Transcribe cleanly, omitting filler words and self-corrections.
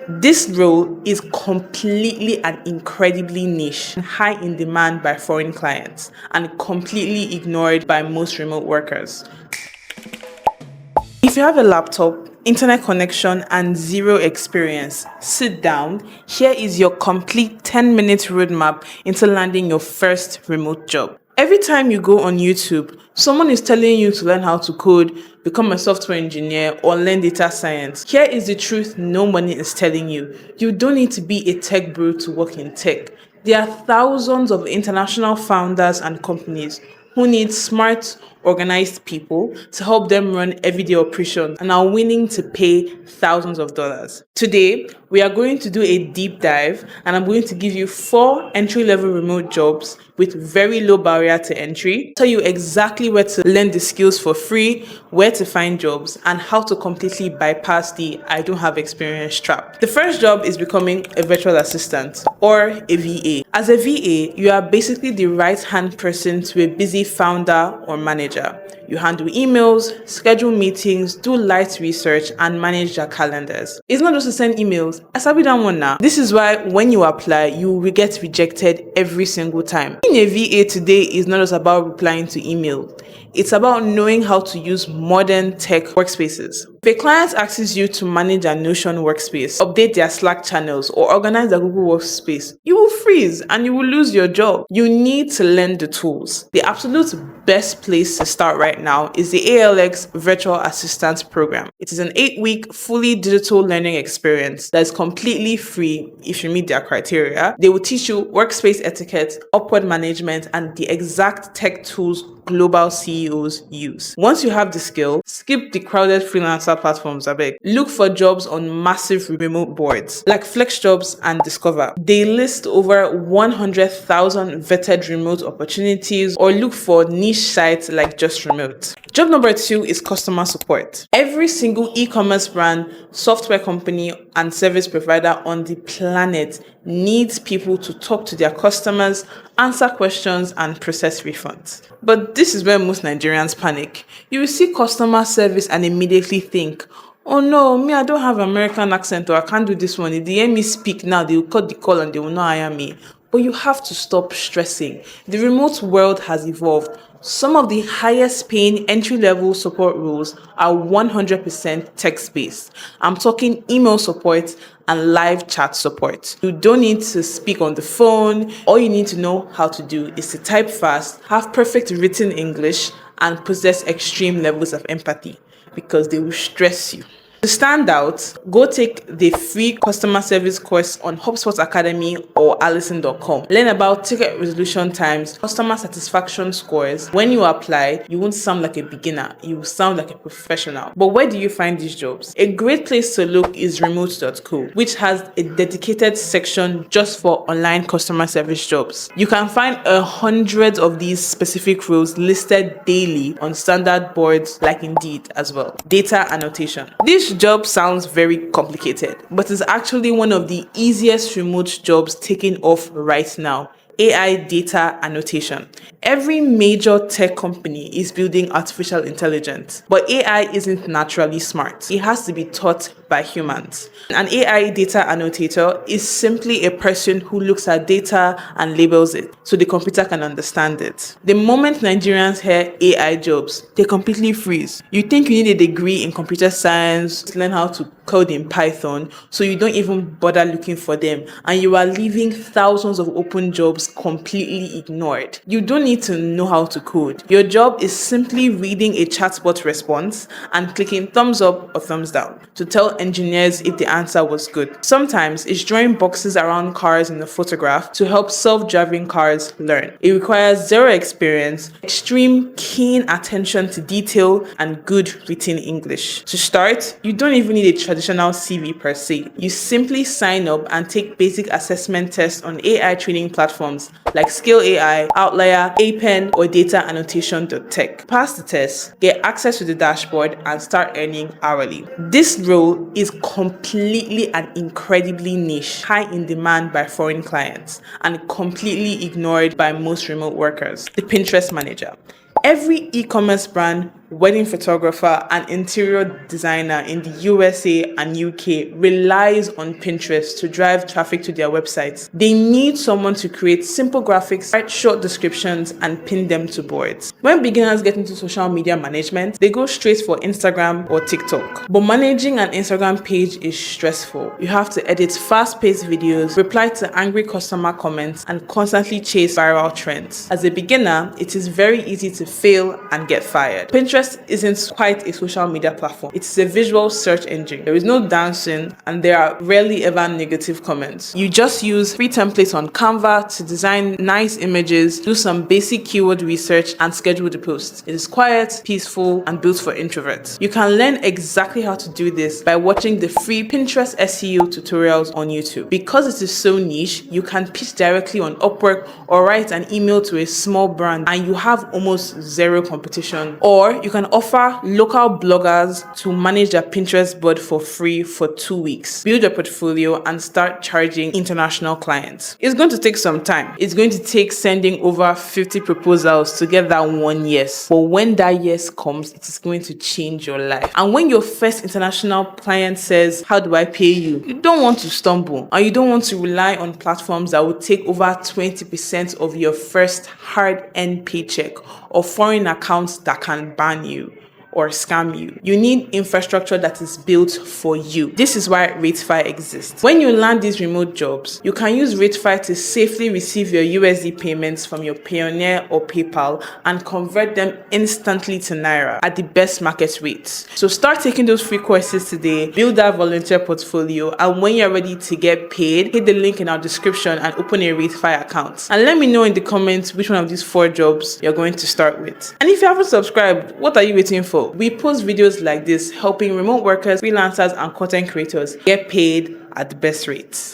This role is completely and incredibly niche, high in demand by foreign clients, and completely ignored by most remote workers. If you have a laptop, internet connection, and zero experience, sit down. Here is your complete 10-minute roadmap into landing your first remote job. Every time you go on YouTube, someone is telling you to learn how to code, become a software engineer, or learn data science. Here is the truth no one is telling you. You don't need to be a tech bro to work in tech. There are thousands of international founders and companies who need smart, organized people to help them run everyday operations and are willing to pay thousands of dollars. Today, we are going to do a deep dive and I'm going to give you 4 entry-level remote jobs with very low barrier to entry, tell you exactly where to learn the skills for free, where to find jobs, and how to completely bypass the I don't have experience trap. The first job is becoming a virtual assistant or a VA. As a VA, you are basically the right-hand person to a busy founder or manager. You handle emails, schedule meetings, do light research, and manage their calendars. It's not just to send emails. I sabi that one now. This is why when you apply, you will get rejected every single time. Being a VA today is not just about replying to email. It's about knowing how to use modern tech workspaces. If a client asks you to manage a Notion workspace, update their Slack channels, or organize their Google Workspace, you will freeze and you will lose your job. You need to learn the tools. The absolute best place to start right now is the ALX Virtual Assistant program. It is an 8-week fully digital learning experience that is completely free if you meet their criteria. They will teach you workspace etiquette, upward management, and the exact tech tools global CEOs use. Once you have the skill, skip the crowded freelancer platforms, abeg. Look for jobs on massive remote boards like FlexJobs and Discover. They list over 100,000 vetted remote opportunities, or look for niche sites like Just Remote. Job number 2 is customer support. Every single e-commerce brand, software company, and service provider on the planet needs people to talk to their customers, answer questions, and process refunds. But this is where most Nigerians panic. You will see customer service and immediately think, oh no, me, I don't have American accent, or I can't do this one. If they hear me speak now, they will cut the call and they will not hire me. But you have to stop stressing. The remote world has evolved. Some of the highest paying entry-level support roles are 100% text-based. I'm talking email support and live chat support. You don't need to speak on the phone. All you need to know how to do is to type fast, have perfect written English, and possess extreme levels of empathy, because they will stress you. To stand out, go take the free customer service course on HubSpot Academy or Allison.com. Learn about ticket resolution times, customer satisfaction scores. When you apply, you won't sound like a beginner, you will sound like a professional. But where do you find these jobs? A great place to look is remote.co, which has a dedicated section just for online customer service jobs. You can find hundreds of these specific roles listed daily on standard boards like Indeed as well. Data annotation. This job sounds very complicated, but it's actually one of the easiest remote jobs taking off right now. AI data annotation. Every major tech company is building artificial intelligence, but AI isn't naturally smart. It has to be taught by humans. An AI data annotator is simply a person who looks at data and labels it so the computer can understand it. The moment Nigerians hear AI jobs, they completely freeze. You think you need a degree in computer science to learn how to code in Python, so you don't even bother looking for them, and you are leaving thousands of open jobs completely ignored. You don't need to know how to code. Your job is simply reading a chatbot response and clicking thumbs up or thumbs down to tell engineers if the answer was good. Sometimes it's drawing boxes around cars in a photograph to help self-driving cars learn. It requires zero experience, extreme keen attention to detail, and good written English. To start, you don't even need a traditional CV per se. You simply sign up and take basic assessment tests on AI training platforms like Skill AI, Outlier, Appen, or DataAnnotation.tech. Pass the test, get access to the dashboard, and start earning hourly. This role is completely and incredibly niche, high in demand by foreign clients, and completely ignored by most remote workers. The Pinterest manager. Every e-commerce brand, wedding photographer, and interior designer in the USA and UK relies on Pinterest to drive traffic to their websites. They need someone to create simple graphics, write short descriptions, and pin them to boards. When beginners get into social media management, they go straight for Instagram or TikTok. But managing an Instagram page is stressful. You have to edit fast-paced videos, reply to angry customer comments, and constantly chase viral trends. As a beginner, it is very easy to fail and get fired. Pinterest isn't quite a social media platform. It's a visual search engine. There is no dancing, and there are rarely ever negative comments. You just use free templates on Canva to design nice images, do some basic keyword research, and schedule the posts. It is quiet, peaceful, and built for introverts. You can learn exactly how to do this by watching the free Pinterest SEO tutorials on YouTube. Because it is so niche, you can pitch directly on Upwork or write an email to a small brand and you have almost zero competition. Or you can offer local bloggers to manage their Pinterest board for free for 2 weeks. Build a portfolio and start charging international clients. It's going to take some time. It's going to take sending over 50 proposals to get that one yes. But when that yes comes, it is going to change your life. And when your first international client says, "How do I pay you?" you don't want to stumble, and you don't want to rely on platforms that will take over 20% of your first hard-earned paycheck, or foreign accounts that can ban you or scam you. You need infrastructure that is built for you. This is why Ratefy exists. When you land these remote jobs, you can use Ratefy to safely receive your USD payments from your Payoneer or PayPal and convert them instantly to Naira at the best market rates. So start taking those free courses today, build that volunteer portfolio, and when you're ready to get paid, hit the link in our description and open a Ratefy account. And let me know in the comments which one of these 4 jobs you're going to start with. And if you haven't subscribed, what are you waiting for? We post videos like this helping remote workers, freelancers, and content creators get paid at the best rates.